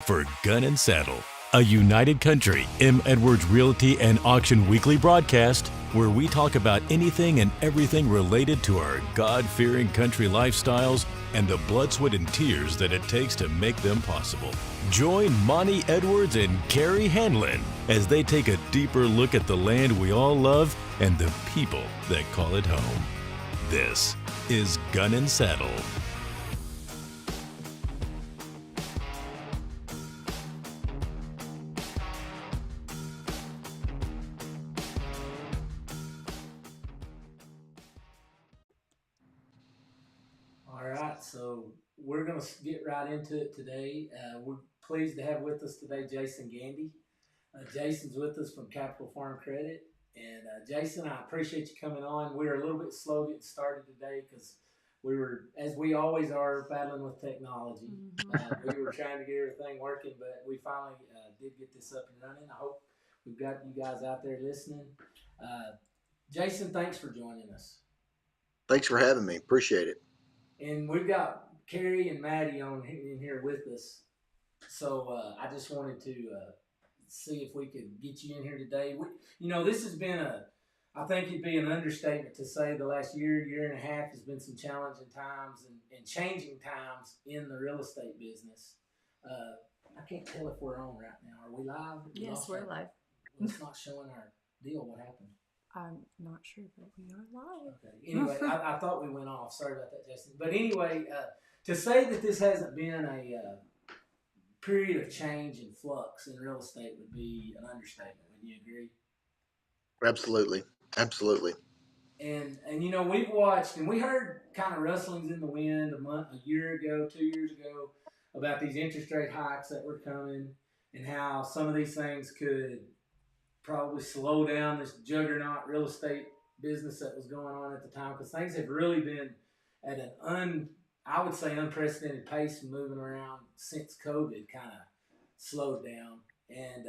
For Gun and Saddle, a United Country M. Edwards Realty and Auction weekly broadcast where we talk about anything and everything related to our God-fearing country lifestyles and the blood, sweat, and tears that it takes to make them possible. Join Monty Edwards and Carrie Hanlon as they take a deeper look at the land we all love and the people that call it home. This is Gun and Saddle. So we're going to get right into it today. We're pleased to have with us today Jason Gandy. Jason's with us from Capital Farm Credit. And Jason, I appreciate you coming on. We were a little bit slow getting started today because we were, as we always are, battling with technology. We were trying to get everything working, but we finally did get this up and running. I hope we've got you guys out there listening. Jason, thanks for joining us. Thanks for having me. Appreciate it. And we've got Carrie and Maddie on in here with us. So I just wanted to see if we could get you in here today. This has been I think it'd be an understatement to say the last year and a half has been some challenging times and changing times in the real estate business. I can't tell if we're on right now. Are we live? Yes, we're live. Well, it's not showing our deal. What happened? I'm not sure, but we are live. Okay. Anyway, I thought we went off. Sorry about that, Jason. But anyway, to say that this hasn't been a period of change and flux in real estate would be an understatement. Would you agree? Absolutely. And we've watched and we heard kind of rustlings in the wind a year ago, 2 years ago about these interest rate hikes that were coming and how some of these things could probably slow down this juggernaut real estate business that was going on at the time, because things have really been at an I would say unprecedented pace moving around since COVID kind of slowed down. And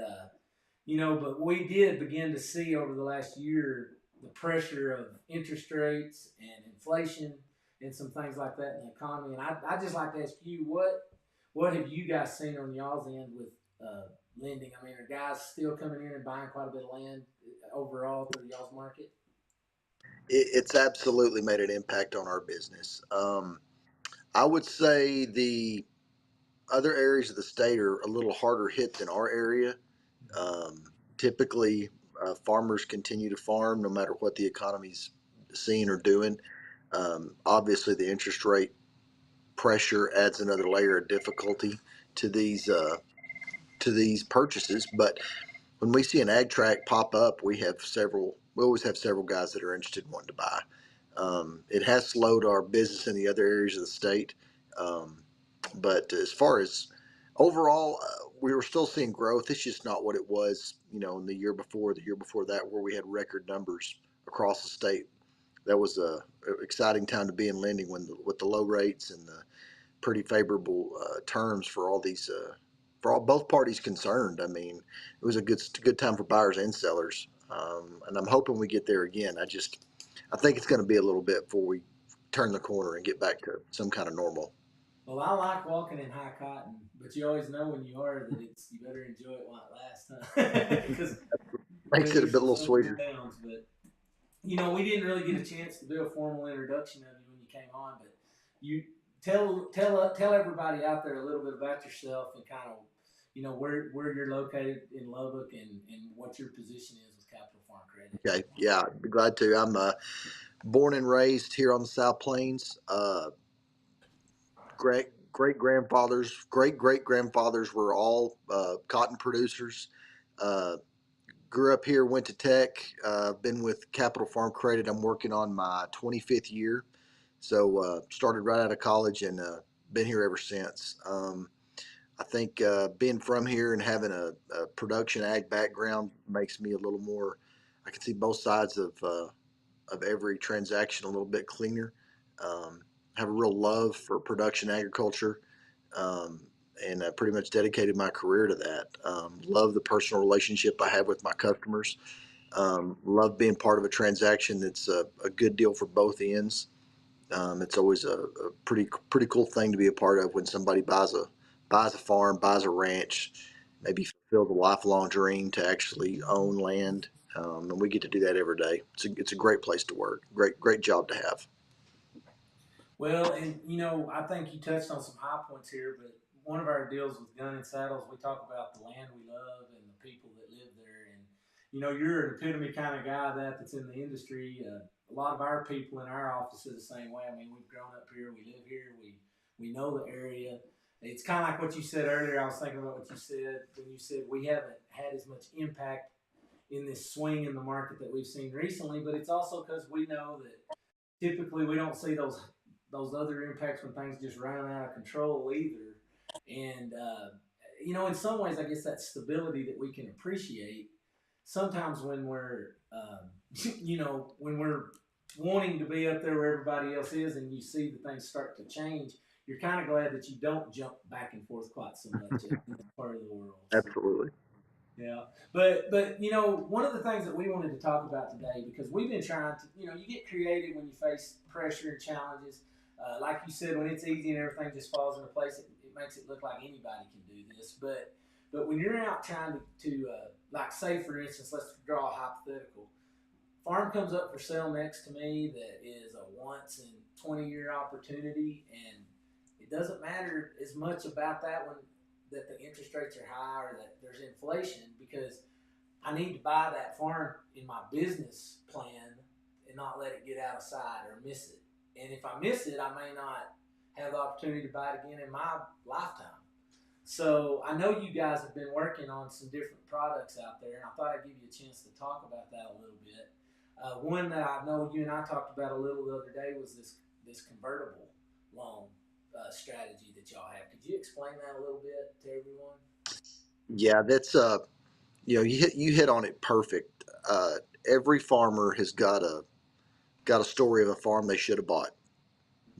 but we did begin to see over the last year the pressure of interest rates and inflation and some things like that in the economy. And I just like to ask you, what have you guys seen on y'all's end with lending? I mean, are guys still coming in and buying quite a bit of land overall through y'all's market? It's absolutely made an impact on our business. I would say the other areas of the state are a little harder hit than our area. Typically, farmers continue to farm no matter what the economy's seeing or doing. Obviously, the interest rate pressure adds another layer of difficulty to these purchases. But when we see an ag tract pop up, we always have several guys that are interested in wanting to buy. It has slowed our business in the other areas of the state. But as far as overall, we were still seeing growth. It's just not what it was, in the year before that, where we had record numbers across the state. That was a exciting time to be in lending with the low rates and the pretty favorable terms for all these both parties concerned. I mean, it was a good time for buyers and sellers, and I'm hoping we get there again. I think it's going to be a little bit before we turn the corner and get back to some kind of normal. Well, I like walking in high cotton, but you always know when you are that you better enjoy it while it lasts, huh? Because Makes it a bit a little sweeter. Downs, but we didn't really get a chance to do a formal introduction of you when you came on, but you tell everybody out there a little bit about yourself and kind of where you're located in Lubbock and what your position is with Capital Farm Credit. Okay, yeah, I'd be glad to. I'm born and raised here on the South Plains. Great great grandfathers were all cotton producers. Grew up here, went to Tech. Been with Capital Farm Credit. I'm working on my 25th year. So started right out of college and been here ever since. I think being from here and having a production ag background makes me a little more. I can see both sides of every transaction a little bit cleaner. Have a real love for production agriculture, and I pretty much dedicated my career to that. Love the personal relationship I have with my customers. Love being part of a transaction that's a good deal for both ends. It's always a pretty cool thing to be a part of when somebody buys buys a farm, buys a ranch, maybe fulfills a lifelong dream to actually own land. And we get to do that every day. It's a great place to work. Great job to have. Well, and I think you touched on some high points here, but one of our deals with Gun and Saddles, we talk about the land we love and the people that live there. And you're an epitome kind of guy that's in the industry. A lot of our people in our office are the same way. I mean, we've grown up here, we live here, we know the area. It's kind of like what you said earlier. I was thinking about what you said when you said we haven't had as much impact in this swing in the market that we've seen recently, but it's also because we know that typically we don't see those other impacts when things just run out of control either. And in some ways, I guess that stability that we can appreciate sometimes when we're when we're wanting to be up there where everybody else is, and you see that things start to change. You're kind of glad that you don't jump back and forth quite so much in that part of the world. So. Absolutely. Yeah, but one of the things that we wanted to talk about today, because we've been trying to, you get creative when you face pressure and challenges. Like you said, when it's easy and everything just falls into place, it makes it look like anybody can do this. But when you're out trying to like say for instance, let's draw a hypothetical. Farm comes up for sale next to me that is a once in 20-year opportunity, and it doesn't matter as much about that one that the interest rates are high or that there's inflation, because I need to buy that farm in my business plan and not let it get out of sight or miss it. And if I miss it, I may not have the opportunity to buy it again in my lifetime. So I know you guys have been working on some different products out there, and I thought I'd give you a chance to talk about that a little bit. One that I know you and I talked about a little the other day was this convertible loan strategy that y'all have. Could you explain that a little bit to everyone? Yeah, that's you hit on it perfect. Every farmer has got a story of a farm they should have bought,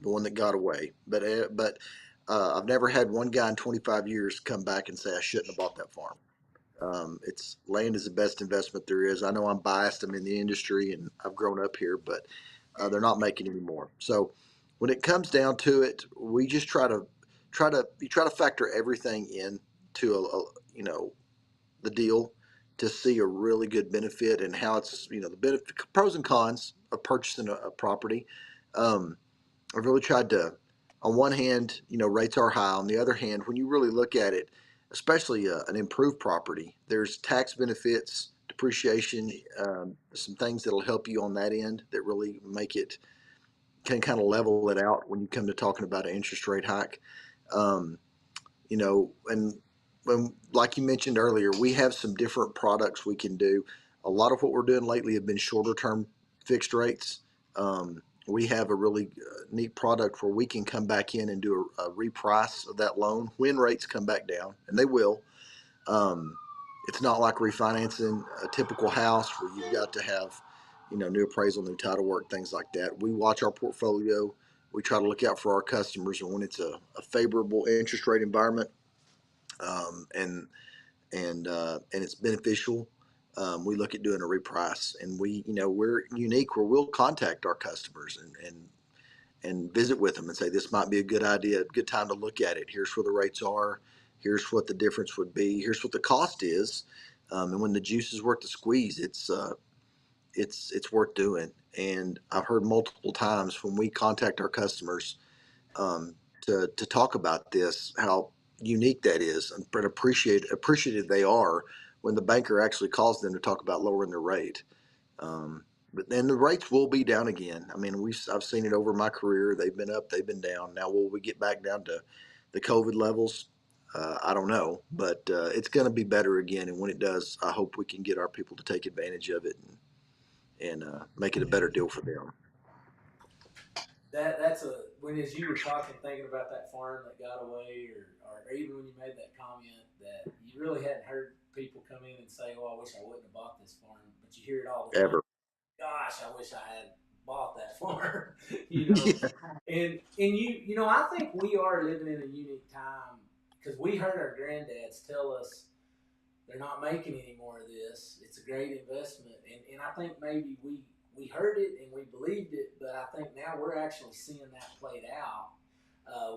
the one that got away. But I've never had one guy in 25 years come back and say I shouldn't have bought that farm. It's land is the best investment there is. I know I'm biased. I'm in the industry and I've grown up here, but they're not making any more. So when it comes down to it, we just try to factor everything in to the deal to see a really good benefit and how it's the benefit, pros and cons of purchasing a property. Um, I've really tried to, on one hand, rates are high. On the other hand, when you really look at it, especially an improved property, there's tax benefits, depreciation, some things that'll help you on that end that really make it can kind of level it out when you come to talking about an interest rate hike. Um, and when, like you mentioned earlier, we have some different products we can do. A lot of what we're doing lately have been shorter term fixed rates. We have a really neat product where we can come back in and do a reprice of that loan when rates come back down, and they will. Um, it's not like refinancing a typical house where you've got to have, new appraisal, new title work, things like that. We watch our portfolio. We try to look out for our customers, and when it's a favorable interest rate environment, um, and and it's beneficial. We look at doing a reprice, and we're unique where we'll contact our customers and visit with them and say this might be a good idea, a good time to look at it. Here's where the rates are. Here's what the difference would be. Here's what the cost is. And when the juice is worth the squeeze, it's worth doing. And I've heard multiple times when we contact our customers um, to talk about this, how unique that is, and appreciative they are when the banker actually calls them to talk about lowering their rate. But then the rates will be down again. I mean, I've seen it over my career. They've been up, they've been down. Now, will we get back down to the COVID levels? I don't know, but it's going to be better again. And when it does, I hope we can get our people to take advantage of it and make it a better deal for them. That's when as you were talking, thinking about that farm that got away, or even when you made that comment that you really hadn't heard people come in and say, "Oh, I wish I wouldn't have bought this farm," but you hear it all the time. Ever. Gosh, I wish I had bought that farm. Yeah. And I think we are living in a unique time because we heard our granddads tell us they're not making any more of this. It's a great investment, and I think maybe we heard it and we believed it, but I think now we're actually seeing that played out.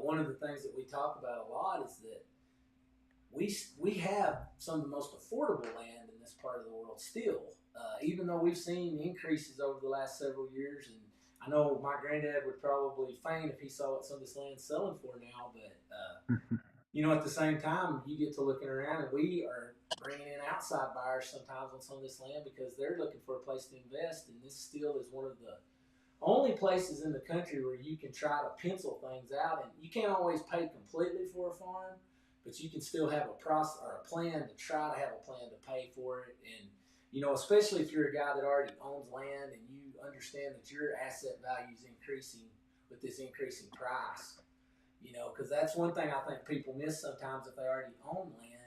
One of the things that we talk about a lot is that we have some of the most affordable land in this part of the world still, even though we've seen increases over the last several years. And I know my granddad would probably faint if he saw what some of this land's selling for now, but at the same time, you get to looking around, and we are bringing in outside buyers sometimes on some of this land because they're looking for a place to invest, and this still is one of the only places in the country where you can try to pencil things out, and you can't always pay completely for a farm, but you can still have a process or a plan to try to have a plan to pay for it. And especially if you're a guy that already owns land and you understand that your asset value is increasing with this increasing price, because that's one thing I think people miss sometimes if they already own land.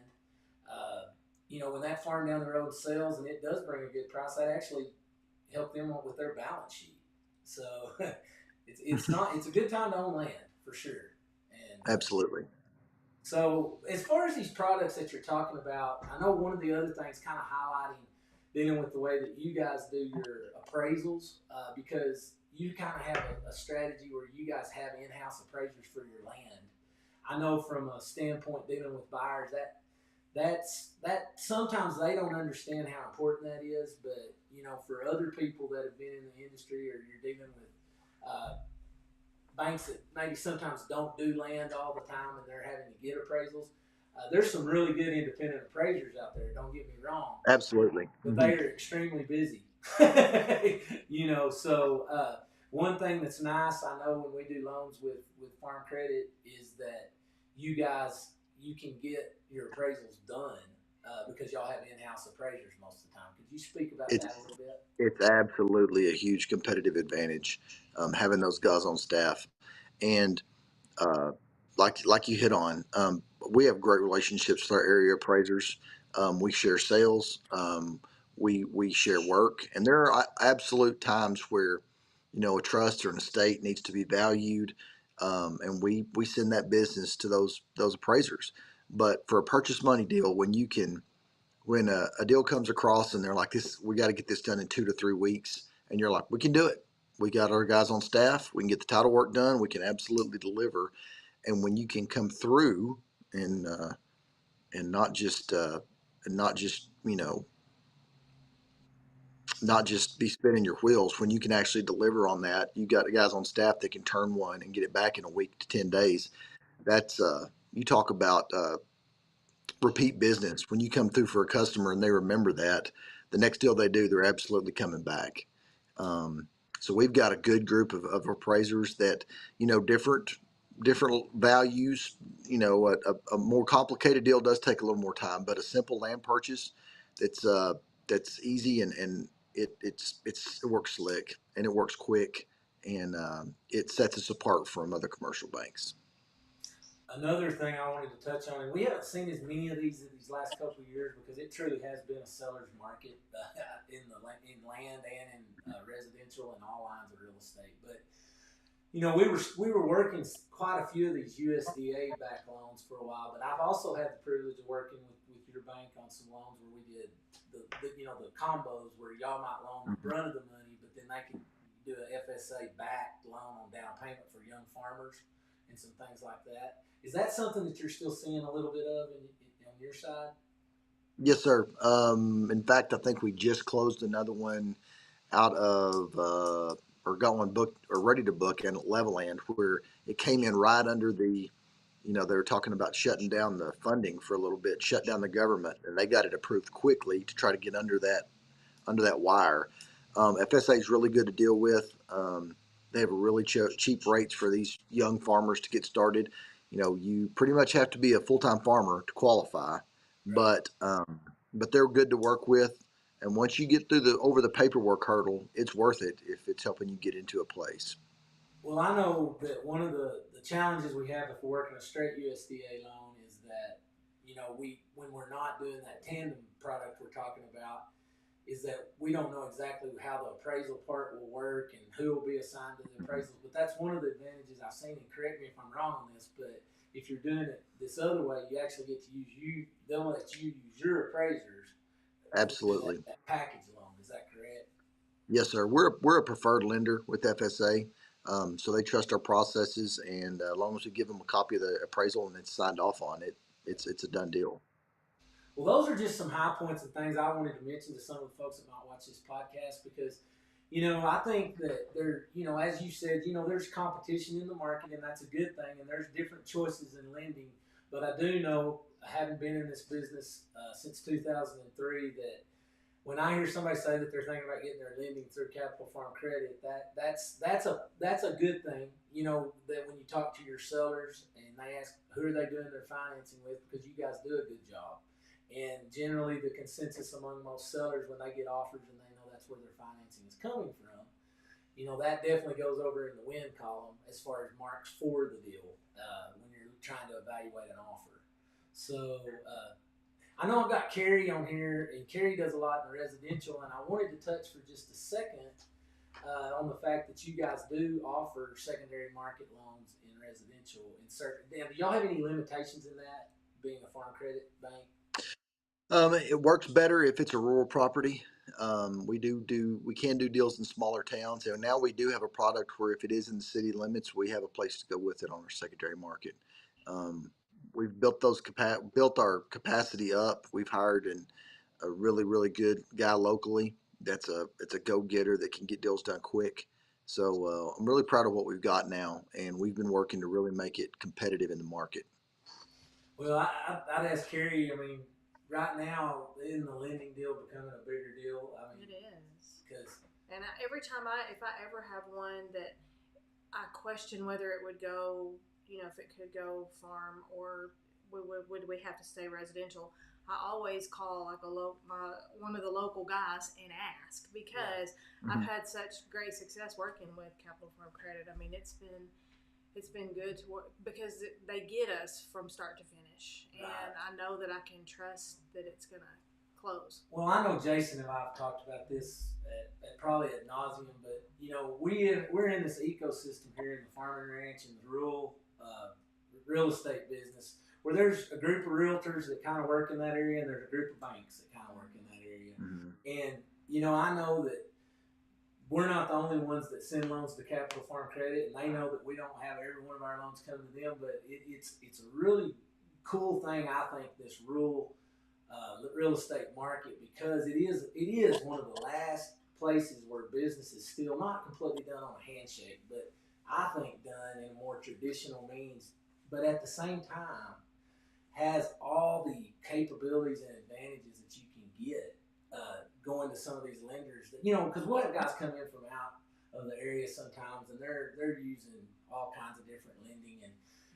When that farm down the road sells and it does bring a good price, that actually help them with their balance sheet. So it's a good time to own land for sure. And Absolutely. so as far as these products that you're talking about, I know one of the other things kind of highlighting dealing with the way that you guys do your appraisals, because you kind of have a strategy where you guys have in-house appraisers for your land. I know from a standpoint dealing with buyers that sometimes they don't understand how important that is, but for other people that have been in the industry, or you're dealing with banks that maybe sometimes don't do land all the time and they're having to get appraisals. There's some really good independent appraisers out there. Don't get me wrong, Absolutely. but they are extremely busy. So one thing that's nice, I know when we do loans with Farm Credit, is that you can get your appraisals done because y'all have in-house appraisers most of the time. Could you speak about It's that a little bit? it's absolutely a huge competitive advantage, having those guys on staff. And uh, like you hit on, we have great relationships with our area appraisers. We share sales. We share work, and there are absolute times where a trust or an estate needs to be valued, and we send that business to those appraisers. But for a purchase money deal, when a deal comes across and they're like, this, we got to get this done in 2 to 3 weeks, and you're like, we can do it. We got our guys on staff. We can get the title work done. We can absolutely deliver. And when you can come through and uh, and not just not just be spinning your wheels, when you can actually deliver on that, you got guys on staff that can turn one and get it back in a week to 10 days. That's you talk about repeat business. When you come through for a customer and they remember that, the next deal they do, they're absolutely coming back. Um, so we've got a good group of appraisers that different values. A more complicated deal does take a little more time, but a simple land purchase that's that's easy, and it works slick and it works quick, and it sets us apart from other commercial banks. Another thing I wanted to touch on, and we haven't seen as many of these in these last couple of years because it truly has been a seller's market in land and in residential and all lines of real estate. But we were working quite a few of these USDA backed loans for a while, but I've also had the privilege of working with your bank on some loans where we did the combos where y'all might loan the brunt of the money, but then they could do an FSA backed loan on down payment for young farmers and some things like that. Is that something that you're still seeing a little bit of on your side? Yes, sir. In fact, I think we just closed another one out of or got one booked or ready to book in Level Land, where it came in right under they were talking about shutting down the funding for a little bit, shut down the government, and they got it approved quickly to try to get under that wire. FSA is really good to deal with. They have really cheap rates for these young farmers to get started. You pretty much have to be a full-time farmer to qualify, Right. but they're good to work with. And once you get through the over the paperwork hurdle, it's worth it if it's helping you get into a place. Well, I know that one of the challenges we have if we're working a straight USDA loan is that, we when we're not doing that tandem product we're talking about, is that we don't know exactly how the appraisal part will work and who will be assigned to the appraisals. But that's one of the advantages I've seen, and correct me if I'm wrong on this, but if you're doing it this other way, you actually get to use they'll let you use your appraisers to do Absolutely. that package loan. Is that correct? Yes, sir. We're a preferred lender with FSA, so they trust our processes, and as long as we give them a copy of the appraisal and it's signed off on it, it's a done deal. Well, those are just some high points and things I wanted to mention to some of the folks that might watch this podcast because, I think that as you said, there's competition in the market and that's a good thing. And there's different choices in lending. But I do know, having been in this business since 2003, that when I hear somebody say that they're thinking about getting their lending through Capital Farm Credit, that's a good thing. That when you talk to your sellers and they ask who are they doing their financing with, because you guys do a good job. And generally, the consensus among most sellers when they get offers and they know that's where their financing is coming from, that definitely goes over in the win column as far as marks for the deal when you're trying to evaluate an offer. So I know I've got Carrie on here, and Carrie does a lot in the residential, and I wanted to touch for just a second on the fact that you guys do offer secondary market loans in residential. In certain, do y'all have any limitations in that, being a farm credit bank? It works better if it's a rural property. We can do deals in smaller towns, and now we do have a product where if it is in the city limits, we have a place to go with it on our secondary market. Um, we've built our capacity up. We've hired a really good guy locally. It's a go getter that can get deals done quick. So I'm really proud of what we've got now, and we've been working to really make it competitive in the market. Well, I'd ask Carrie. I mean, right now, isn't the lending deal becoming a bigger deal? I mean, It is. because And every time if I ever have one that I question whether it would go, if it could go farm or would we have to stay residential, I always call like one of the local guys and ask because I've had such great success working with Capital Farm Credit. I mean, it's been good to work because they get us from start to finish, and I know that I can trust that it's gonna close. Well, I know Jason and I have talked about this at probably ad nauseum, but we're in this ecosystem here in the farming ranch and the rural real estate business where there's a group of realtors that kind of work in that area and there's a group of banks that kind of work in that area. And I know that we're not the only ones that send loans to Capital Farm Credit, and they know that we don't have every one of our loans come to them. But it's a really cool thing, I think, this rural real estate market, because it is one of the last places where business is still not completely done on a handshake, but I think done in a more traditional means. But at the same time, has all the capabilities and advantages that you can get going to some of these lenders that because we'll have guys come in from out of the area sometimes, and they're using all kinds of different lending, and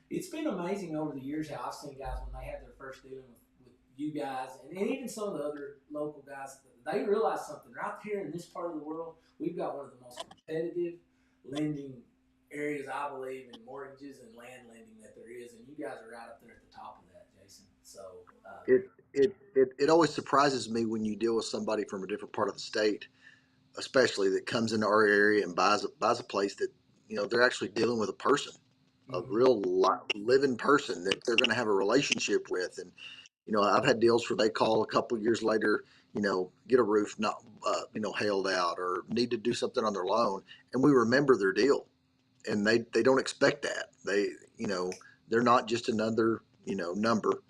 it's been amazing over the years how I've seen guys when they have their first dealing with you guys and even some of the other local guys, they realize something right here in this part of the world. We've got one of the most competitive lending areas, I believe, in mortgages and land lending that there is, and you guys are right up there at the top of that, Jason. So It always surprises me when you deal with somebody from a different part of the state, especially that comes into our area and buys a place that they're actually dealing with a person, a real living person that they're going to have a relationship with. And I've had deals where they call a couple of years later, get a roof not hailed out or need to do something on their loan, and we remember their deal, and they don't expect that. They're not just another number.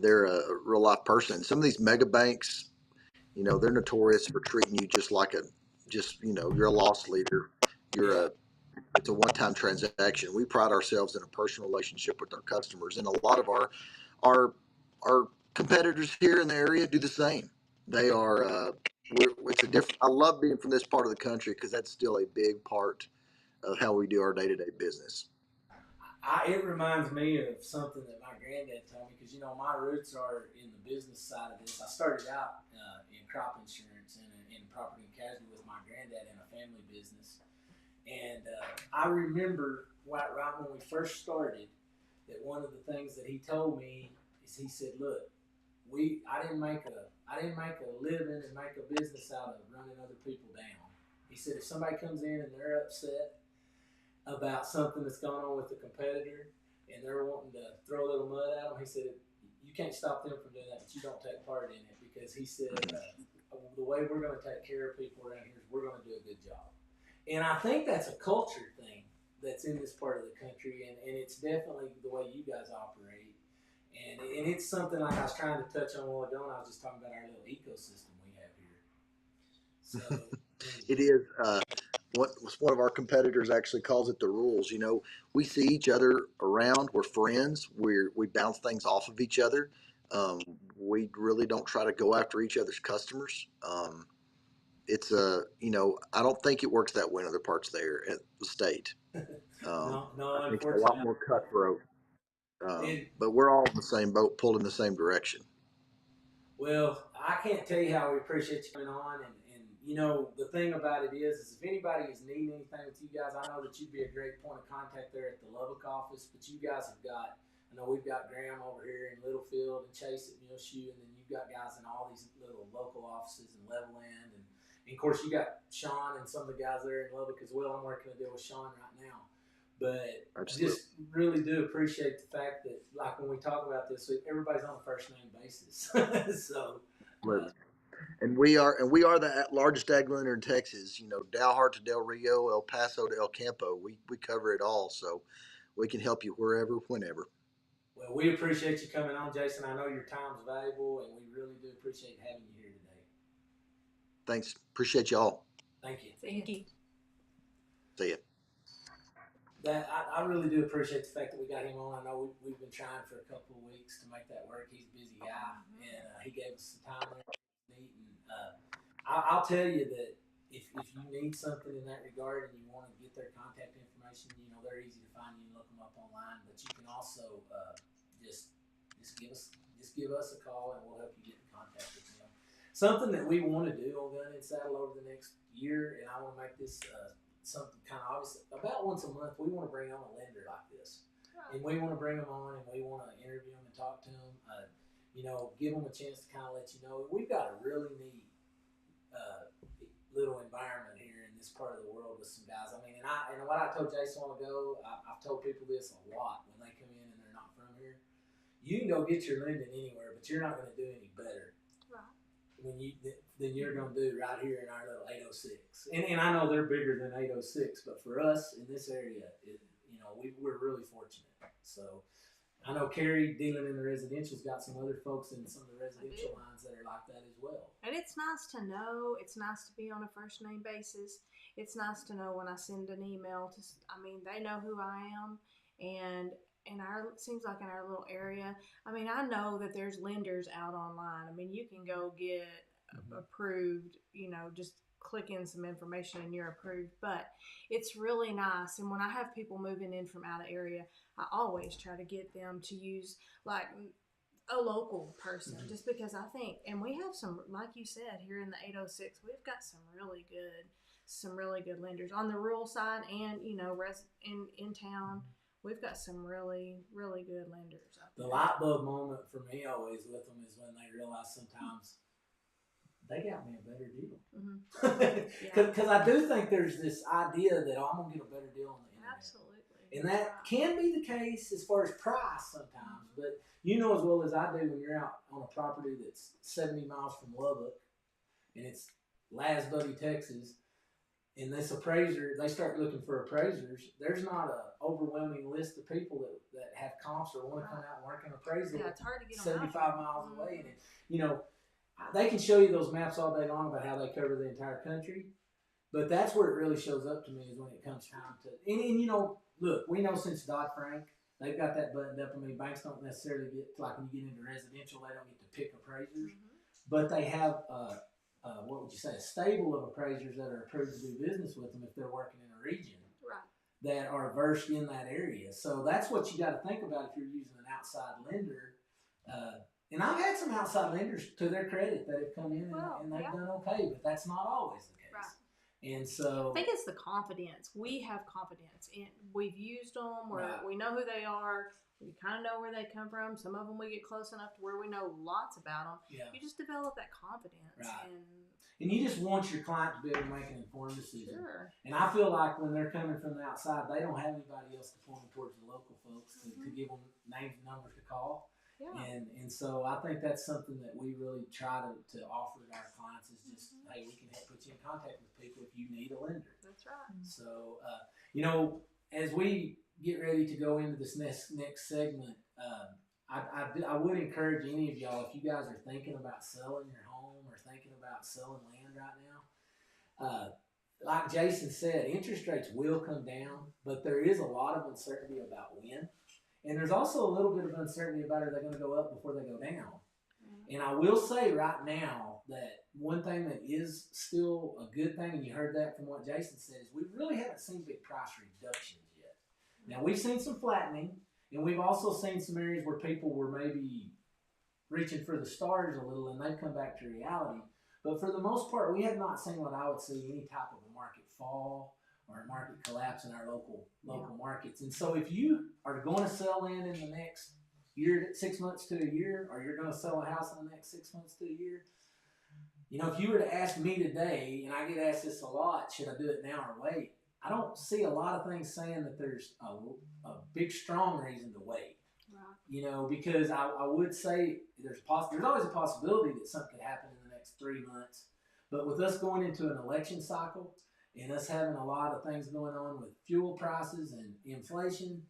They're a real life person. Some of these mega banks, they're notorious for treating you just like you're a loss leader. yeah. It's a one-time transaction. We pride ourselves in a personal relationship with our customers, and a lot of our our competitors here in the area do the same. They are. It's a different. I love being from this part of the country because that's still a big part of how we do our day-to-day business. It reminds me of something that my granddad told me, because my roots are in the business side of this. I started out in crop insurance and in property and casualty with my granddad in a family business, and I remember right when we first started that one of the things that he told me is he said, "Look, I didn't make a living and make a business out of running other people down." He said, "If somebody comes in and they're upset about something that's going on with the competitor and they're wanting to throw a little mud at them," he said, "you can't stop them from doing that, but you don't take part in it," because he said, "the way we're going to take care of people around here is we're going to do a good job." And I think that's a culture thing that's in this part of the country, and it's definitely the way you guys operate. And it's something like I was trying to touch on a while ago, and I was just talking about our little ecosystem we have here. So It is. What one of our competitors actually calls it the rules. You know, we see each other around. We're friends. We bounce things off of each other. We really don't try to go after each other's customers. It's a I don't think it works that way in other parts there at the state. no, I think it's a lot unfortunately, more cutthroat. and But we're all in the same boat, pulled in the same direction. well, I can't tell you how we appreciate you coming on. And you know, the thing about it is if anybody is needing anything with you guys, I know that you'd be a great point of contact there at the Lubbock office. But you guys have got, I know we've got Graham over here in Littlefield and Chase at Muleshoe, and then you've got guys in all these little local offices in Levelland. And of course, you got Sean and some of the guys there in Lubbock as well. I'm working a deal with Sean right now. But Absolutely. just really do appreciate the fact that, like, when we talk about this, everybody's on a first name basis. So, And we are the largest ag lender in Texas. You know, Dalhart to Del Rio, El Paso to El Campo. We cover it all, so we can help you wherever, whenever. well, we appreciate you coming on, Jason. I know your time's valuable, and we really do appreciate having you here today. Thanks. Appreciate y'all. Thank you. Thank you. See ya. I really do appreciate the fact that we got him on. I know we've been trying for a couple of weeks to make that work. He's a busy guy, and he gave us some time there. Neat, and I'll tell you that if you need something in that regard and you want to get their contact information, you know they're easy to find. You can look them up online, but you can also just give us a call and we'll help you get in contact with them. Something that we want to do on Gun and Saddle over the next year, and I want to make this something kind of obvious. About once a month, we want to bring on a lender like this, and we want to bring them on and we want to interview them and talk to them. You know, give them a chance to kind of let you know we've got a really neat little environment here in this part of the world with some guys. I mean, and what I told Jason a while ago, I've told people this a lot when they come in and they're not from here. You can go get your lending anywhere, but you're not going to do any better than you're going to do right here in our little 806. And I know they're bigger than 806, but for us in this area, we're really fortunate. So I know Carrie, dealing in the residential's got some other folks in some of the residential lines that are like that as well. And it's nice to know. It's nice to be on a first name basis. It's nice to know when I send an email they know who I am, and it seems like in our little area, I mean, I know that there's lenders out online. I mean, you can go get approved, just click in some information and you're approved. But it's really nice. And when I have people moving in from out of area, I always try to get them to use like a local person, just because I think, and we have some, like you said, here in the 806, we've got some really good lenders on the rural side, and in town. We've got some really, really good lenders out there. The light bulb moment for me always with them is when they realize sometimes they got me a better deal. Because I do think there's this idea that I'm going to get a better deal on the internet. Absolutely. And that can be the case as far as price sometimes. But you know as well as I do, when you're out on a property that's 70 miles from Lubbock and it's Lasbuddy, Texas, and this appraiser, they start looking for appraisers. There's not an overwhelming list of people that have comps or want to come out and work an appraisal. Yeah, it's hard to get 75 miles away. And they can show you those maps all day long about how they cover the entire country. But that's where it really shows up to me is when it comes time to, and look, we know since Dodd-Frank, they've got that buttoned up. I mean, banks don't necessarily get, like when you get into residential, they don't get to pick appraisers. But they have, what would you say, a stable of appraisers that are approved to do business with them if they're working in a region that are versed in that area. So that's what you got to think about if you're using an outside lender. And I've had some outside lenders, to their credit, that have come in and they've done okay, but that's not always the case. Right. And so I think it's the confidence. We have confidence, and we've used them. We know who they are. We kind of know where they come from. Some of them we get close enough to where we know lots about them. Yeah. You just develop that confidence. Right. And you just want your client to be able to make an informed decision. Sure. And I feel like when they're coming from the outside, they don't have anybody else to point them towards the local folks to give them names and numbers to call. Yeah. And so I think that's something that we really try to offer to our clients is just, hey, we can help put you in contact with people if you need a lender. That's right. So, as we get ready to go into this next segment, I would encourage any of y'all, if you guys are thinking about selling your home or thinking about selling land right now, like Jason said, interest rates will come down, but there is a lot of uncertainty about when. And there's also a little bit of uncertainty about are they going to go up before they go down. And I will say right now that one thing that is still a good thing, and you heard that from what Jason said, is we really haven't seen big price reductions yet. Now, we've seen some flattening, and we've also seen some areas where people were maybe reaching for the stars a little, and they've come back to reality. But for the most part, we have not seen what I would see any type of a market fall or a market collapse in our local markets. And so if you are going to sell land in the next year, 6 months to a year, or you're going to sell a house in the next 6 months to a year, if you were to ask me today, and I get asked this a lot, should I do it now or wait? I don't see a lot of things saying that there's a big, strong reason to wait. Right. Because I would say there's always a possibility that something could happen in the next 3 months. But with us going into an election cycle and us having a lot of things going on with fuel prices and inflation,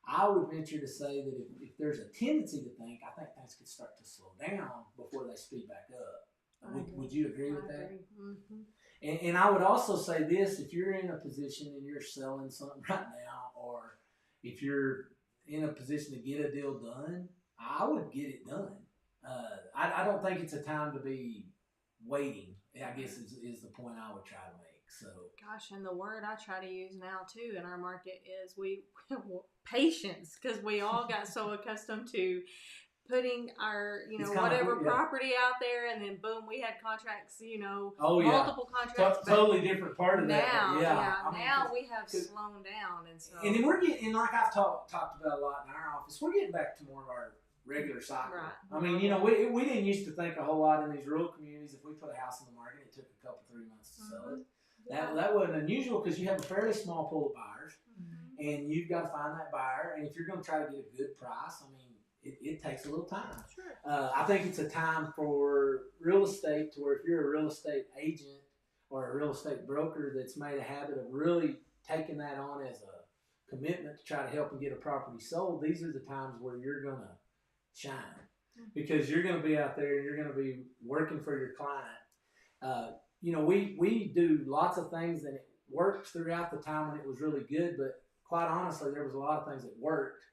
I would venture to say that if there's a tendency to think, I think things could start to slow down before they speed back up. Would you agree with that? Mm-hmm. And I would also say this, if you're in a position and you're selling something right now, or if you're in a position to get a deal done, I would get it done. I don't think it's a time to be waiting, I guess is the point I would try to make. So, gosh, and the word I try to use now too in our market is patience, because we all got so accustomed to putting our whatever property out there, and then boom, we had contracts, multiple contracts. Totally different part of now, that. Now we have slowed down, and then we're getting, like I've talked about a lot in our office, we're getting back to more of our regular cycle. Right. I mean, we didn't used to think a whole lot in these rural communities. If we put a house on the market, it took a couple 3 months to sell it. That wasn't unusual because you have a fairly small pool of buyers, and you've got to find that buyer. And if you're going to try to get a good price, I mean, it takes a little time. Sure. I think it's a time for real estate to where if you're a real estate agent or a real estate broker that's made a habit of really taking that on as a commitment to try to help them get a property sold, these are the times where you're going to shine, because you're going to be out there and you're going to be working for your client. We do lots of things and it worked throughout the time when it was really good, but quite honestly, there was a lot of things that worked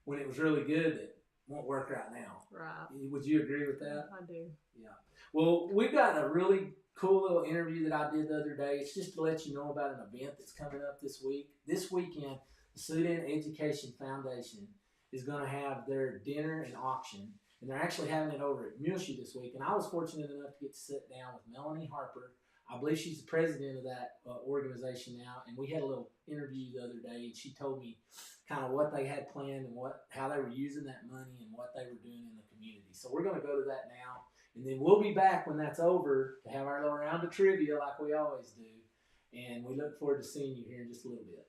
when it was really good that won't work right now. Right. Would you agree with that? I do. Yeah. Well, we've got a really cool little interview that I did the other day. It's just to let you know about an event that's coming up this week. This weekend, the Sudan Education Foundation is going to have their dinner and auction, and they're actually having it over at Muleshoe this week. And I was fortunate enough to get to sit down with Melanie Harper. I believe she's the president of that organization now, and we had a little interview the other day, and she told me kind of what they had planned and how they were using that money and what they were doing in the community. So we're going to go to that now, and then we'll be back when that's over to have our little round of trivia like we always do, and we look forward to seeing you here in just a little bit.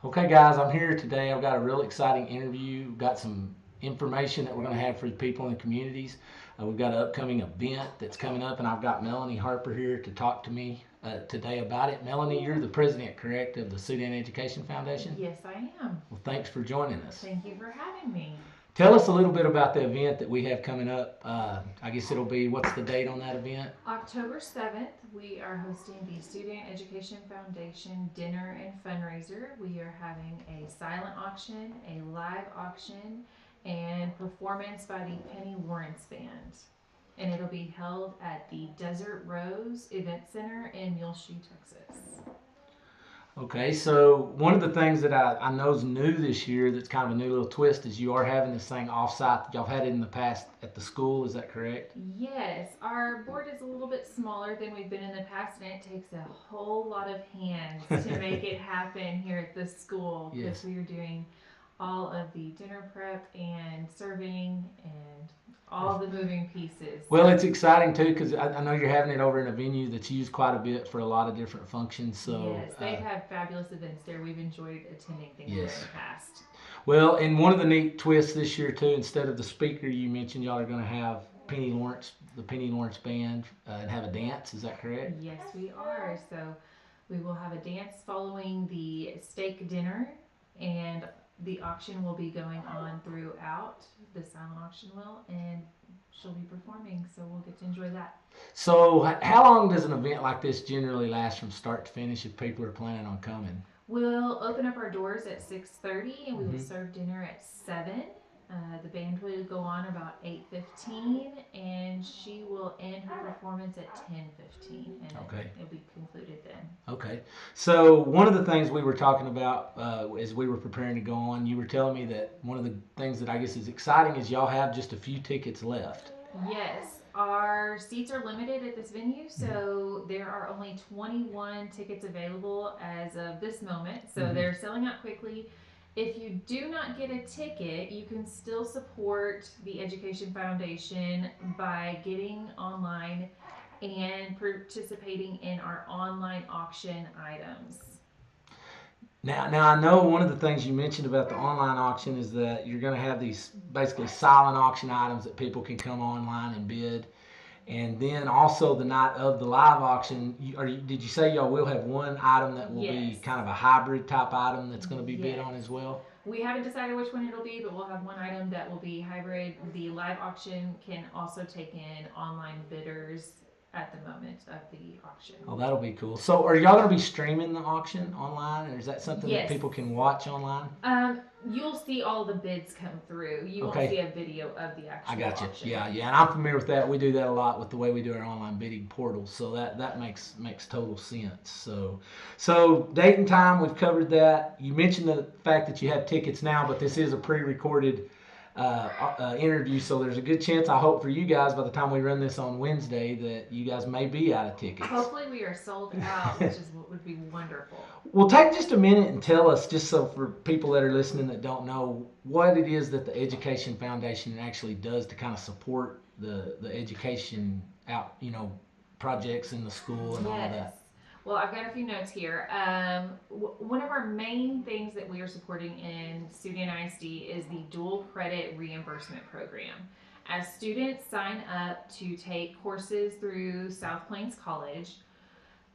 Okay, guys, I'm here today. I've got a real exciting interview. We've got some information that we're going to have for the people in the communities. We've got an upcoming event that's coming up, and I've got Melanie Harper here to talk to me today about it. Melanie, you're the president, correct, of the Sudan Education Foundation? Yes, I am. Well, thanks for joining us. Thank you for having me. Tell us a little bit about the event that we have coming up. I guess it'll be, what's the date on that event? October 7th, we are hosting the Sudan Education Foundation Dinner and Fundraiser. We are having a silent auction, a live auction, and performance by the Penny Lawrence Band. And it'll be held at the Desert Rose Event Center in Muleshoe, Texas. Okay, so one of the things that I know is new this year that's kind of a new little twist is you are having this thing off-site. Y'all had it in the past at the school, is that correct? Yes, our board is a little bit smaller than we've been in the past, and it takes a whole lot of hands to make it happen here at the school. Yes. Because we are doing all of the dinner prep and serving and all the moving pieces. Well, it's exciting too because I know you're having it over in a venue that's used quite a bit for a lot of different functions. So yes, they've had fabulous events there. We've enjoyed attending things in the past. Well, and one of the neat twists this year too, instead of the speaker you mentioned, y'all are going to have the Penny Lawrence Band, and have a dance. Is that correct? Yes, we are. So we will have a dance following the steak dinner, and the auction will be going on throughout, the silent auction will, and she'll be performing, so we'll get to enjoy that. So, how long does an event like this generally last from start to finish if people are planning on coming? We'll open up our doors at 6:30, and we will Mhm. serve dinner at 7. The band will go on about 8:15, and she will end her performance at 10:15, and Okay. it'll be concluded then. Okay. So one of the things we were talking about as we were preparing to go on, you were telling me that one of the things that I guess is exciting is y'all have just a few tickets left. Yes, our seats are limited at this venue, so there are only 21 tickets available as of this moment. So they're selling out quickly. If you do not get a ticket, you can still support the Education Foundation by getting online and participating in our online auction items. Now I know one of the things you mentioned about the online auction is that you're going to have these basically silent auction items that people can come online and bid. And then also the night of the live auction, did you say y'all will have one item that will be Yes. kind of a hybrid type item that's going to be bid Yes. on as well? We haven't decided which one it'll be, but we'll have one item that will be hybrid. The live auction can also take in online bidders at the moment of the auction. Oh, that'll be cool. So, are y'all going to be streaming the auction online, or is that something that Yes. people can watch online? You'll see all the bids come through. You Okay. won't see a video of the actual I got you. auction. Yeah, and I'm familiar with that. We do that a lot with the way we do our online bidding portal, so that makes total sense. So date and time, we've covered that. You mentioned the fact that you have tickets now, but this is a pre-recorded interview, so there's a good chance, I hope for you guys, by the time we run this on Wednesday, that you guys may be out of tickets. Hopefully we are sold out, which is what would be wonderful. Well, take just a minute and tell us, just so for people that are listening that don't know, what it is that the Education Foundation actually does to kind of support the education projects in the school and all of that. Well, I've got a few notes here. One of our main things that we are supporting in Sudan ISD is the dual credit reimbursement program. As students sign up to take courses through South Plains College,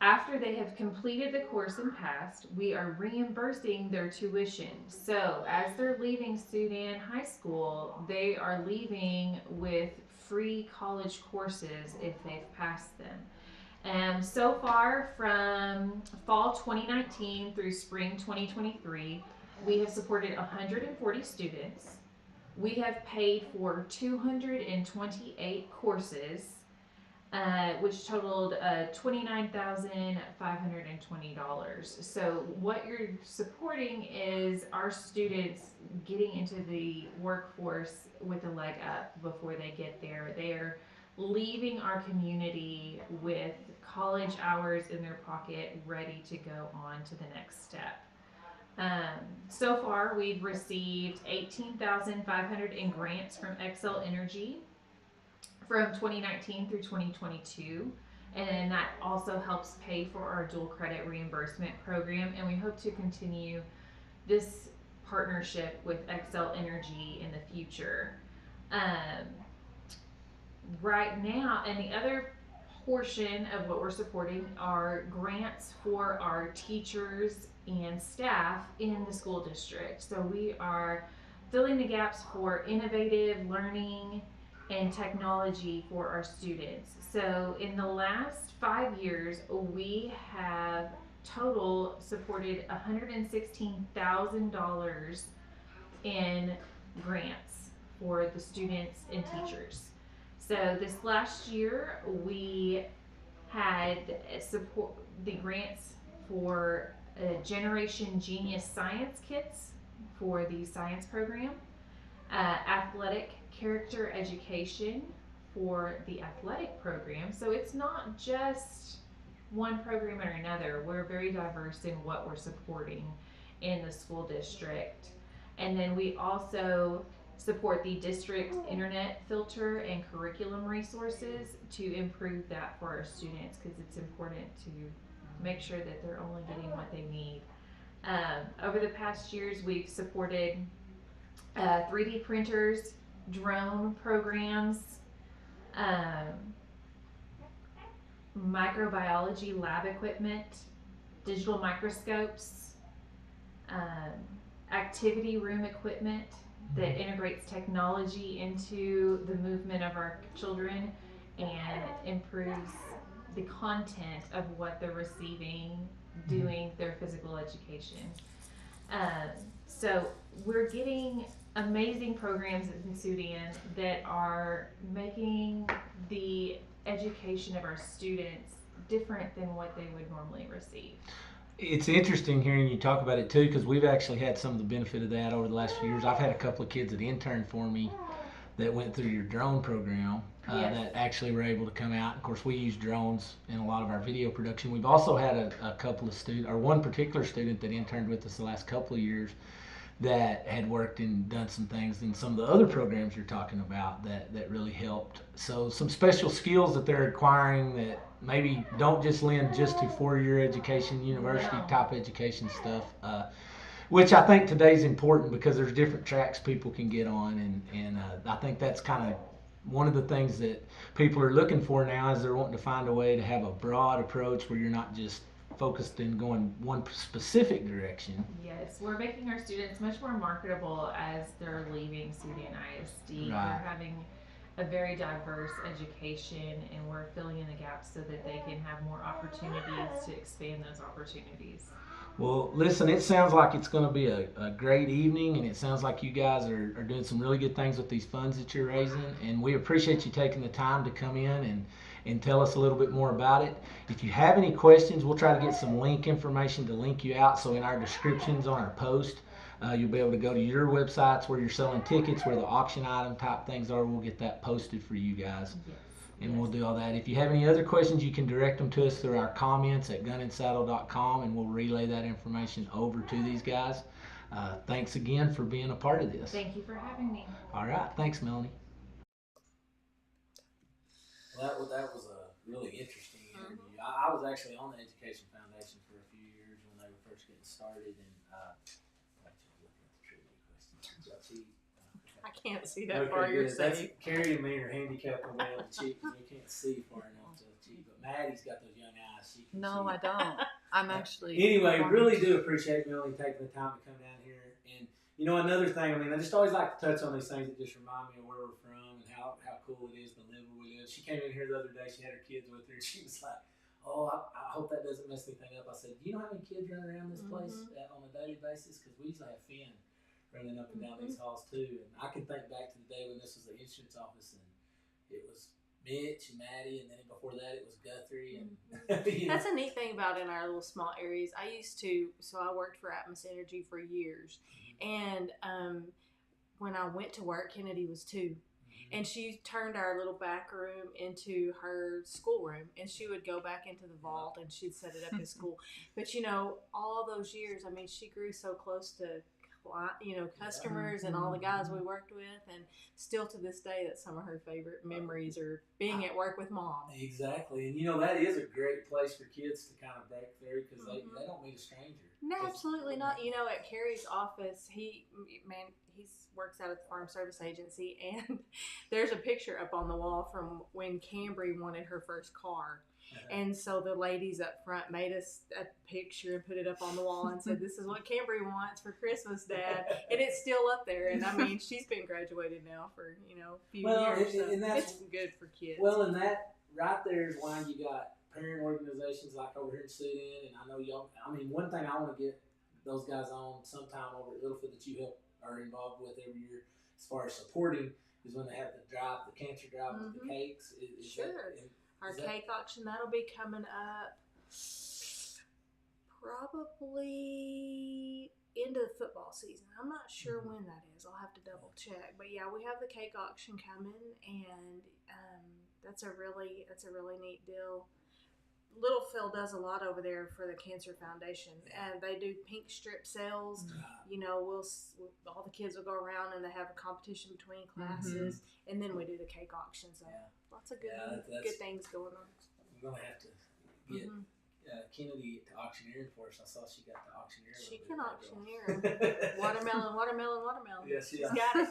after they have completed the course and passed, we are reimbursing their tuition. So as they're leaving Sudan High School, they are leaving with free college courses if they've passed them. So far, from fall 2019 through spring 2023, we have supported 140 students. We have paid for 228 courses, which totaled $29,520. So what you're supporting is our students getting into the workforce with a leg up before they get there. They are leaving our community with college hours in their pocket, ready to go on to the next step. So far, we've received $18,500 in grants from Xcel Energy from 2019 through 2022, and that also helps pay for our dual credit reimbursement program, and we hope to continue this partnership with Xcel Energy in the future. Right now, and the other portion of what we're supporting are grants for our teachers and staff in the school district. So we are filling the gaps for innovative learning and technology for our students. So in the last 5 years, we have total supported $116,000 in grants for the students and teachers. So this last year, we had support the grants for Generation Genius Science kits for the science program, athletic character education for the athletic program. So it's not just one program or another. We're very diverse in what we're supporting in the school district. And then we also support the district internet filter and curriculum resources to improve that for our students, because it's important to make sure that they're only getting what they need. Over the past years, we've supported 3D printers, drone programs, microbiology lab equipment, digital microscopes, activity room equipment that integrates technology into the movement of our children and improves the content of what they're receiving doing their physical education. Um, so we're getting amazing programs in Sudan that are making the education of our students different than what they would normally receive. It's interesting hearing you talk about it too, because we've actually had some of the benefit of that over the last few years. I've had a couple of kids that interned for me that went through your drone program Yes. that actually were able to come out. Of course, we use drones in a lot of our video production. We've also had a couple of students, or one particular student that interned with us the last couple of years that had worked and done some things in some of the other programs you're talking about that really helped. So some special skills that they're acquiring that maybe don't just lend just to four-year education, university type education stuff. Which I think today's important because there's different tracks people can get on, and I think that's kind of one of the things that people are looking for now is they're wanting to find a way to have a broad approach where you're not just focused in going one specific direction. Yes, we're making our students much more marketable as they're leaving Sudan ISD. Right. They're having a very diverse education, and we're filling in the gaps so that they can have more opportunities to expand those opportunities. Well, listen, it sounds like it's going to be a great evening, and it sounds like you guys are doing some really good things with these funds that you're raising, and we appreciate you taking the time to come in and tell us a little bit more about it. If you have any questions, we'll try to get some link information to link you out, so in our descriptions on our post, you'll be able to go to your websites where you're selling tickets, where the auction item type things are. We'll get that posted for you guys. Yes. And we'll do all that. If you have any other questions, you can direct them to us through our comments at gunandsaddle.com, and we'll relay that information over to these guys. Thanks again for being a part of this. Thank you for having me. All right. Thanks, Melanie. Well, that was a really interesting interview. I was actually on the Education Foundation for a few years when they were first getting started, and I can't see that far. You're safe. Carrie and me are handicapped on the other cheek because we can't see far enough to cheat. But Maddie's got those young eyes. She can No, see. I don't. I'm actually. Anyway, really do appreciate Melanie taking the time to come down here. And you know, another thing, I mean, I just always like to touch on these things that just remind me of where we're from and how cool it is to live where we live. She came in here the other day. She had her kids with her, and she was like, "Oh, I hope that doesn't mess anything up." I said, "Do you know how many kids run around this place on a daily basis? Because we usually have Finn running up and down these halls too." And I can think back to the day when this was the insurance office, and it was Mitch and Maddie, and then before that it was Guthrie. And That's a neat thing about in our little small areas. I worked for Atmos Energy for years, and when I went to work, Kennedy was 2. And she turned our little back room into her schoolroom, and she would go back into the vault and she'd set it up as school. But you know, all those years, I mean, she grew so close to customers and all the guys we worked with, and still to this day, that's some of her favorite memories are being at work with Mom. Exactly, and you know that is a great place for kids to kind of break through because they don't meet a stranger. No, absolutely not. You know, at Carrie's office, he works out at the Farm Service Agency, and there's a picture up on the wall from when Cambry wanted her first car. And so the ladies up front made us a picture and put it up on the wall and said, "This is what Cambry wants for Christmas, Dad." And it's still up there. And I mean, she's been graduated now for, a few years. So it's good for kids. Well, and that right there is why you got parent organizations like over here in Sudan. And I know y'all, I mean, one thing I want to get those guys on sometime over at Littlefoot that you are involved with every year as far as supporting is when they have the cancer drive with the cakes. Our cake auction, that'll be coming up probably into the football season. I'm not sure when that is. I'll have to double check. But yeah, we have the cake auction coming, and that's a really neat deal. Little Phil does a lot over there for the Cancer Foundation, and they do pink strip sales. You know, all the kids will go around and they have a competition between classes, and then we do the cake auction. So lots of good things going on. We're gonna have to get Kennedy to auctioneering for us. I saw she got the auctioneer. She can auctioneer. Watermelon. Yeah, she's got it.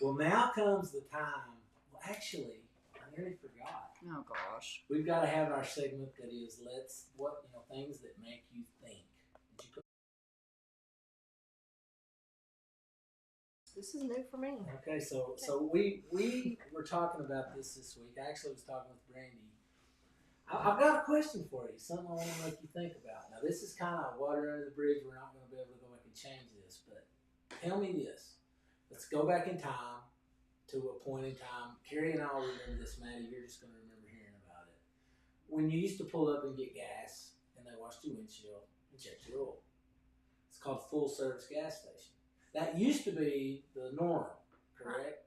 Well, now comes the time. Well, actually, I nearly forgot. Oh gosh. We've got to have our segment that is things that make you think. This is new for me. Okay, so we were talking about this week. I actually was talking with Brandy. I've got a question for you, something I want to make you think about. Now, this is kind of water under the bridge. We're not going to be able to go back and change this, but tell me this. Let's go back in time to a point in time. Carrie and I will remember this, Maddie. You're just going to remember hearing about it. When you used to pull up and get gas, and they washed your windshield and checked your oil. It's called full-service gas station. That used to be the norm, correct?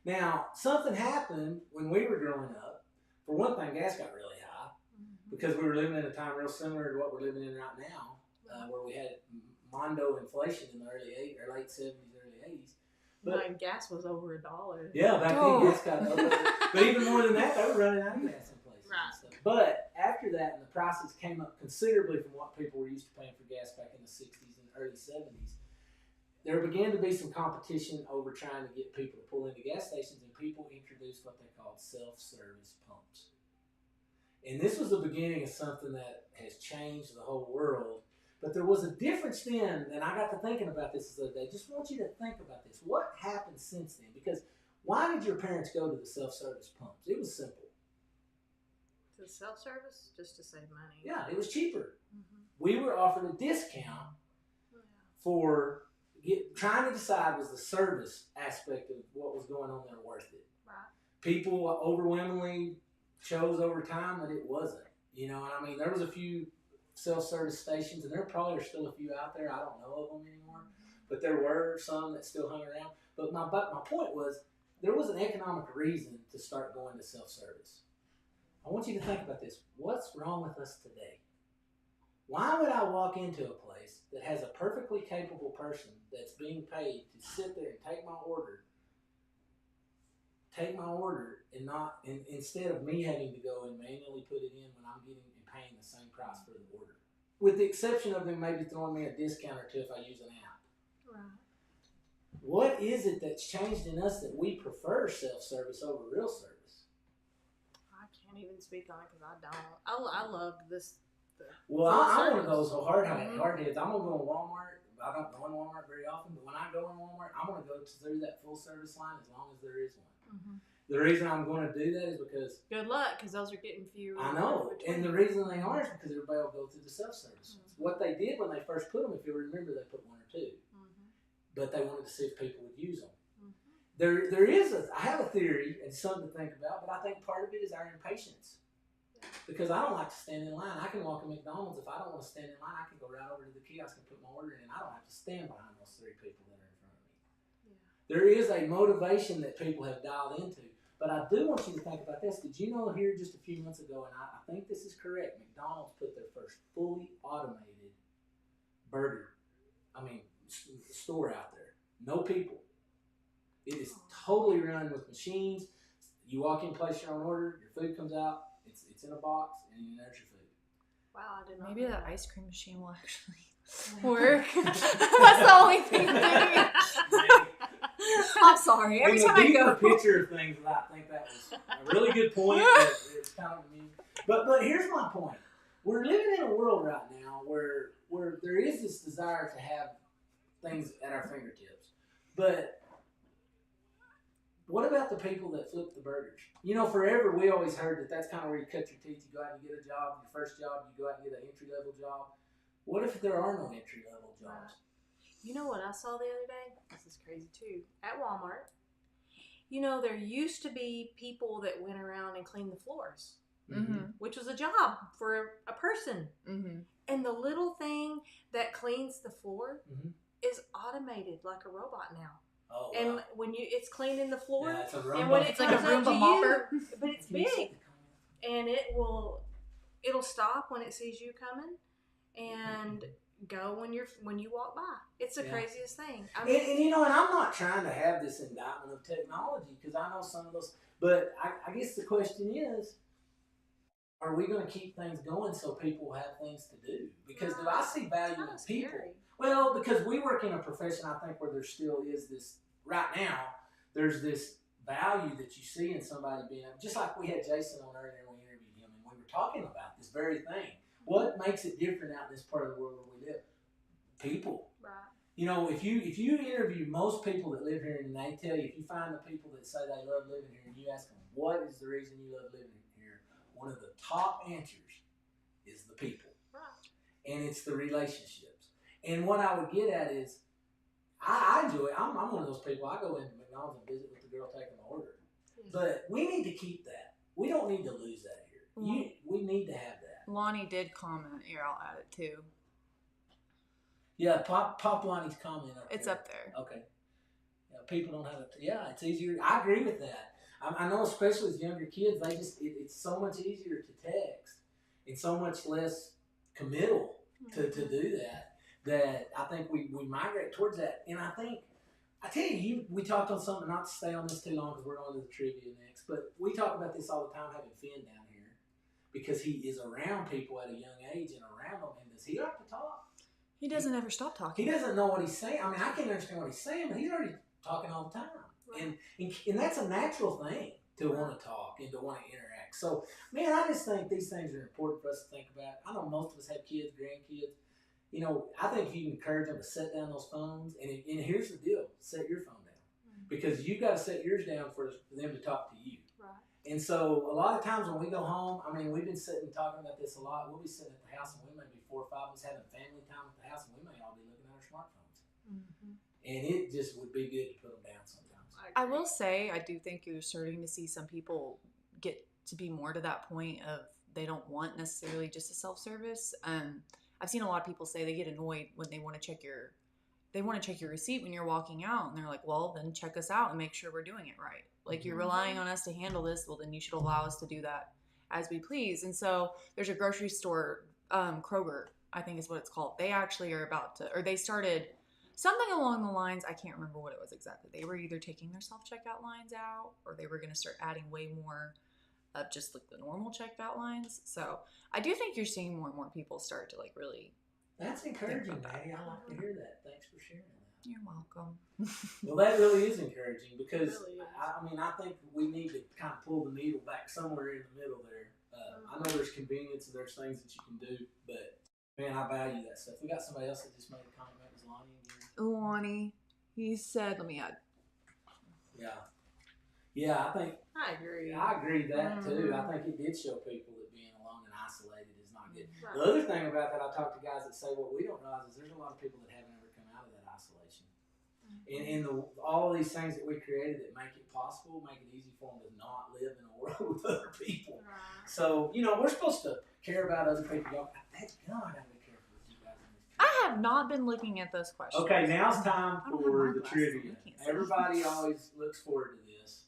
Now, something happened when we were growing up. For one thing, gas got really high because we were living in a time real similar to what we're living in right now, where we had mondo inflation in the late 70s, early 80s. But gas was over $1. Yeah, back then gas got over. But even more than that, they were running out of gas in places. Right. And stuff. But after that, and the prices came up considerably from what people were used to paying for gas back in the 60s and early 70s. There began to be some competition over trying to get people to pull into gas stations, and people introduced what they called self-service pumps. And this was the beginning of something that has changed the whole world. But there was a difference then, and I got to thinking about this the other day. Just want you to think about this. What happened since then? Because why did your parents go to the self-service pumps? It was simple. To self-service? Just to save money. Yeah, it was cheaper. We were offered a discount for trying to decide was the service aspect of what was going on there worth it. Right. People overwhelmingly chose over time that it wasn't. You know, and I mean, there was a few self-service stations, and there probably are still a few out there. I don't know of them anymore, but there were some that still hung around. But my point was, there was an economic reason to start going to self-service. I want you to think about this. What's wrong with us today? Why would I walk into a place that has a perfectly capable person that's being paid to sit there and take my order, and instead of me having to go and manually put it in when I'm getting and paying the same price for the order, with the exception of them maybe throwing me a discount or two if I use an app. Right. What is it that's changed in us that we prefer self-service over real service? I can't even speak on it because I don't. I love this. Well, I'm one of those hardheads. I'm gonna go in Walmart. I don't go in Walmart very often, but when I go in Walmart, I'm gonna go through that full service line as long as there is one. The reason I'm going to do that is because good luck, because those are getting fewer. I know, and the reason they are is because everybody will go through the self-service ones. What they did when they first put them, if you remember, they put one or two, but they wanted to see if people would use them. I have a theory and something to think about, but I think part of it is our impatience. Because I don't like to stand in line. I can walk in McDonald's. If I don't want to stand in line, I can go right over to the kiosk and put my order in. I don't have to stand behind those three people that are in front of me. Yeah. There is a motivation that people have dialed into. But I do want you to think about this. Did you know here just a few months ago, and I think this is correct, McDonald's put their first fully automated store out there. No people. It is totally run with machines. You walk in, place your own order, your food comes out, it's in a box, and there's your food. Wow, I did not. Maybe know that that ice cream machine will actually work. That's the only thing I'm thinking. I'm sorry. Every time I go. Picture of things, I think that was a really good point. It's kind of amusing. But here's my point. We're living in a world right now where there is this desire to have things at our fingertips. But what about the people that flip the burgers? You know, forever we always heard that that's kind of where you cut your teeth. You go out and get a job, your first job, you go out and get an entry-level job. What if there are no entry-level jobs? You know what I saw the other day? This is crazy too. At Walmart, you know, there used to be people that went around and cleaned the floors, which was a job for a person. And the little thing that cleans the floor is automated like a robot now. Oh, wow. And when it's cleaning the floor, yeah, it's a and when it's like a comes up Roomba to mopper, but it's big, and it'll stop when it sees you coming, and go when you walk by. It's the craziest thing. I mean, and you know, and I'm not trying to have this indictment of technology because I know some of those, but I guess the question is, are we going to keep things going so people have things to do? Because do I see value in people? Scary. Well, because we work in a profession, I think, where there still is this, right now, there's this value that you see in somebody being, just like we had Jason on earlier when we interviewed him, and we were talking about this very thing. What makes it different out in this part of the world where we live? People. Right. You know, if you interview most people that live here and they tell you, if you find the people that say they love living here and you ask them, what is the reason you love living here? One of the top answers is the people. Right. And it's the relationships. And what I would get at is, I enjoy it. I'm one of those people, I go into McDonald's and visit with the girl taking the order. But we need to keep that. We don't need to lose that here. We need to have that. Lonnie did comment. Here, I'll add it too. Yeah, pop Lonnie's comment up It's there. up there. Okay. Yeah, people don't have it. Yeah, it's easier. I agree with that. I know, especially as younger kids, they just it's so much easier to text and so much less committal to do that I think we migrate towards that. And I tell you, we talked on something, not to stay on this too long because we're going to the trivia next, but we talk about this all the time, having Finn down here, because he is around people at a young age and around them. And does he like to talk? He doesn't ever stop talking. He doesn't know what he's saying. I mean, I can't understand what he's saying, but he's already talking all the time. Right. And that's a natural thing to want to talk and to want to interact. So, man, I just think these things are important for us to think about. I know most of us have kids, grandkids. You know, I think if you encourage them to set down those phones, and here's the deal, set your phone down. Because you've got to set yours down for them to talk to you. Right. And so a lot of times when we go home, I mean, we've been sitting talking about this a lot. We'll be sitting at the house and we may be 4 or 5 of us having family time at the house, and we may all be looking at our smartphones. And it just would be good to put them down sometimes. I will say, I do think you're starting to see some people get to be more to that point of they don't want necessarily just a self-service. I've seen a lot of people say they get annoyed when they want to check your receipt when you're walking out, and they're like, well, then check us out and make sure we're doing it right. Like, you're relying on us to handle this, well, then you should allow us to do that as we please. And so there's a grocery store, Kroger, I think is what it's called. They actually are they started something along the lines, I can't remember what it was exactly. They were either taking their self-checkout lines out, or they were going to start adding way more of just like the normal checkout lines. So I do think you're seeing more and more people start to like really. That's encouraging, Maddie. I like to hear that. Thanks for sharing that. You're welcome. Well, that really is encouraging, because I think we need to kind of pull the needle back somewhere in the middle there. I know there's convenience and there's things that you can do, but man, I value that stuff. We got somebody else that just made a comment. It was Lonnie again. Lonnie, he said, let me add. Yeah, I agree. I agree that too. I think it did show people that being alone and isolated is not good. Right. The other thing about that, I talk to guys that say what we don't realize is there's a lot of people that haven't ever come out of that isolation. And all of these things that we created that make it possible, make it easy for them to not live in a world with other people. Right. So, you know, we're supposed to care about other people. Y'all, thank God I gotta be careful with you guys in this. I have not been looking at those questions. Okay, now's time for the trivia. Everybody always looks forward to this.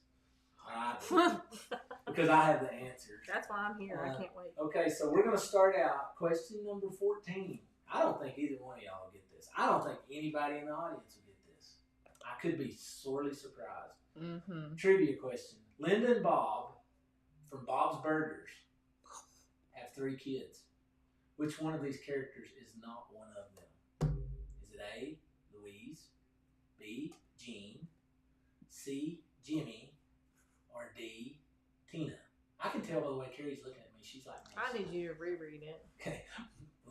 Because I have the answers. That's why I'm here. I can't wait. Okay, so we're going to start out. Question number 14. I don't think either one of y'all will get this. I don't think anybody in the audience will get this. I could be sorely surprised. Trivia question. Linda and Bob from Bob's Burgers have 3 kids. Which one of these characters is not one of them? Is it A, Louise, B, Jean, C, Jimmy, or D, Tina? I can tell by the way Carrie's looking at me. She's like, I need you to reread it. Okay.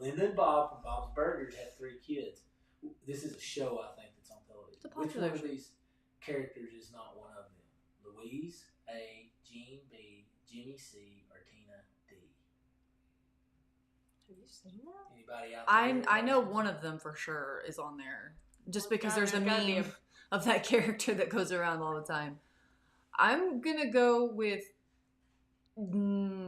Linda and Bob from Bob's Burgers have 3 kids. This is a show, I think, that's on television. Which one of these characters is not one of them? Louise, A, Jean, B, Jimmy, C, or Tina, D? Have you seen that? Anybody out there? I know one of them for sure is on there. Just because there's a meme of that character that goes around all the time. I'm going to go with Louise.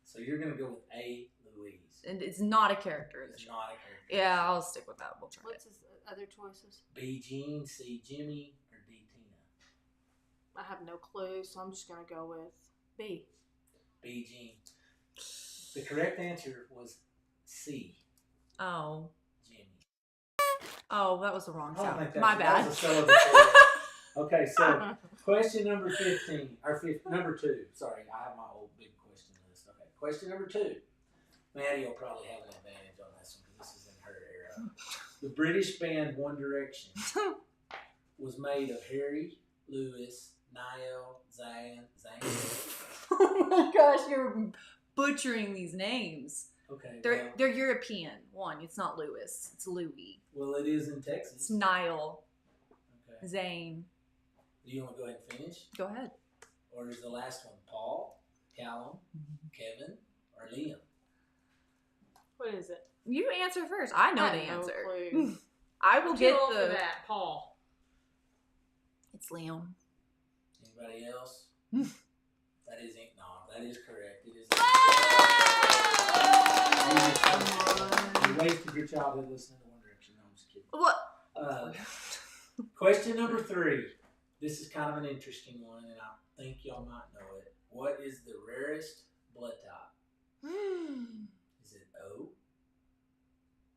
So you're going to go with A, Louise. And it's not a character. It's not a character. Yeah, I'll stick with that. We'll try What's his other choices? B, Jean, C, Jimmy, or D, Tina? I have no clue, so I'm just going to go with B. B, Jean. The correct answer was C. Oh. Jimmy. Oh, that was the wrong sound. My bad. Okay, so question number 15, or number 2. Sorry, I have my old big question list. Okay, question number 2. Maddie will probably have an advantage on this one because this is in her era. The British band One Direction was made of Harry, Lewis, Niall, Zayn. Oh my gosh, you're butchering these names. Okay. They're European. One, it's not Louis. It's Louis. Well, it is in Texas. It's Niall. Okay. Zane. Do you want to go ahead and finish? Go ahead. Or is the last one Paul, Callum, Kevin, or Liam? What is it? You answer first. I know the no answer. clue. I will Too get old the. for that. Paul. It's Liam. Anybody else? That is it. No, that is correct. It is. You wasted your childhood listening to One Direction. No, I'm just kidding. What? Question number 3. This is kind of an interesting one, and I think y'all might know it. What is the rarest blood type? Is it O,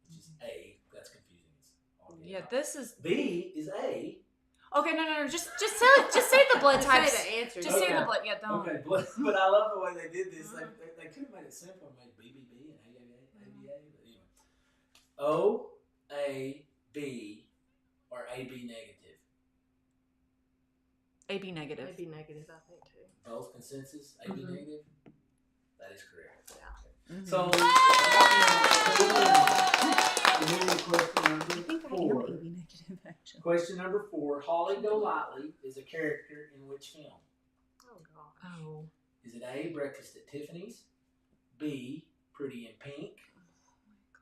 which is A? That's confusing. Yeah, this is. B is A. Okay, no. Just say the blood types. Say the answer. Just say the blood. Yeah, don't. Okay, but I love the way they did this. They could have made it simple and made BBB and ABA, but anyway. O, A, B, or AB negative. AB negative. Maybe negative, I think too. Both consensus, AB negative? That is correct. Yeah. Mhm. So, AB negative actually. question number 4. Holly Golightly is a character in which film? Oh gosh. Oh. Is it A, Breakfast at Tiffany's, B, Pretty in Pink,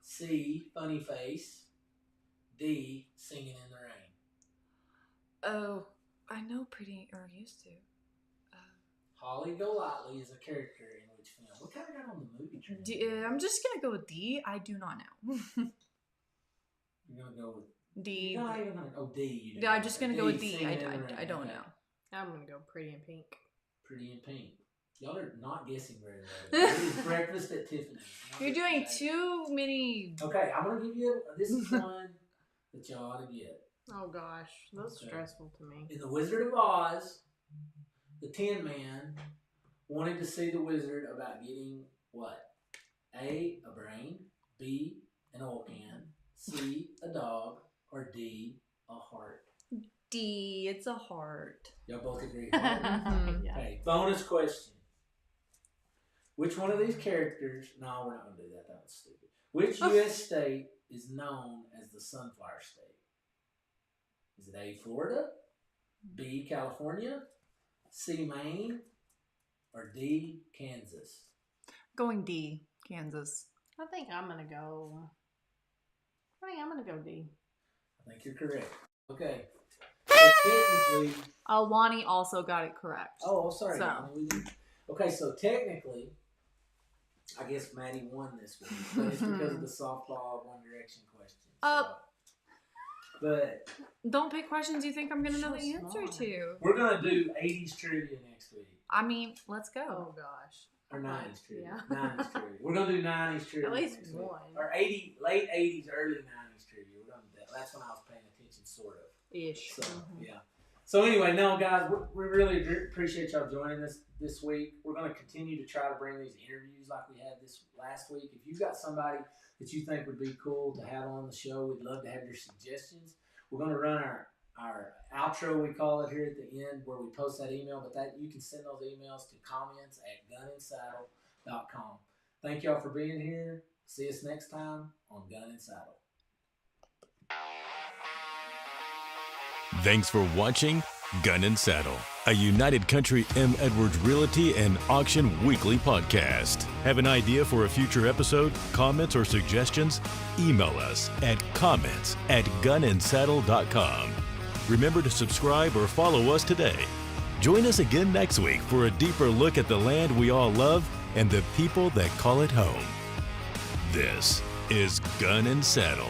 C, Funny Face, D, Singing in the Rain? Oh, I know pretty, or used to. Holly Golightly is a character in which film? What kind of got on the movie trend? I'm just gonna go with D. I do not know. You're gonna go with D. You're not even gonna. Oh, D. You Yeah, I'm just gonna go with D. Singing in the Rain. I don't Okay. know. I'm gonna go Pretty in Pink. Pretty in Pink. Y'all are not guessing very well. It is Breakfast at Tiffany's. You're doing too many. Okay, I'm gonna give you. This is one that y'all ought to get. Oh gosh, that's Okay. stressful to me. In The Wizard of Oz, the Tin Man wanted to see the wizard about getting what? A brain, B, an oil can, C, a dog, or D, a heart. D. It's a heart. Y'all both agree? Heart? Mhm. Yeah. Okay, bonus question. Which one of these characters, no, we're not going to do that. That was stupid. Which U.S. state is known as the Sunflower State? Is it A, Florida, B, California, C, Maine, or D, Kansas? Going D. Kansas. I think I'm gonna go D. I think you're correct. Okay. So technically, Alwani also got it correct. oh, sorry. So. Donnie, we didn't- Okay, so technically, I guess Maddie won this week, but it's because of the softball One Direction question. So. But Don't pick questions you think I'm gonna know So the answer smart. to. we're gonna do 80s trivia next week, I mean, let's go. Oh gosh. or 90s trivia. Yeah. 90s trivia. We're gonna do 90s trivia. At least next week. one. Or late 80s, early 90s trivia. We're gonna do that. That's when I was paying attention, sort of. Ish. So yeah. So anyway, no, guys, we really appreciate y'all joining us this week. We're going to continue to try to bring these interviews like we had this last week. If you've got somebody that you think would be cool to have on the show, we'd love to have your suggestions. We're going to run our outro, we call it, here at the end, where we post that email. But that you can send those emails to comments@gunandsaddle.com. Thank y'all for being here. See us next time on Gun and Saddle. Thanks for watching Gun and Saddle, a United Country M. Edwards Realty and Auction weekly podcast. Have an idea for a future episode, comments, or suggestions? Email us at comments@gunandsaddle.com. Remember to subscribe or follow us today. Join us again next week for a deeper look at the land we all love and the people that call it home. This is Gun and Saddle.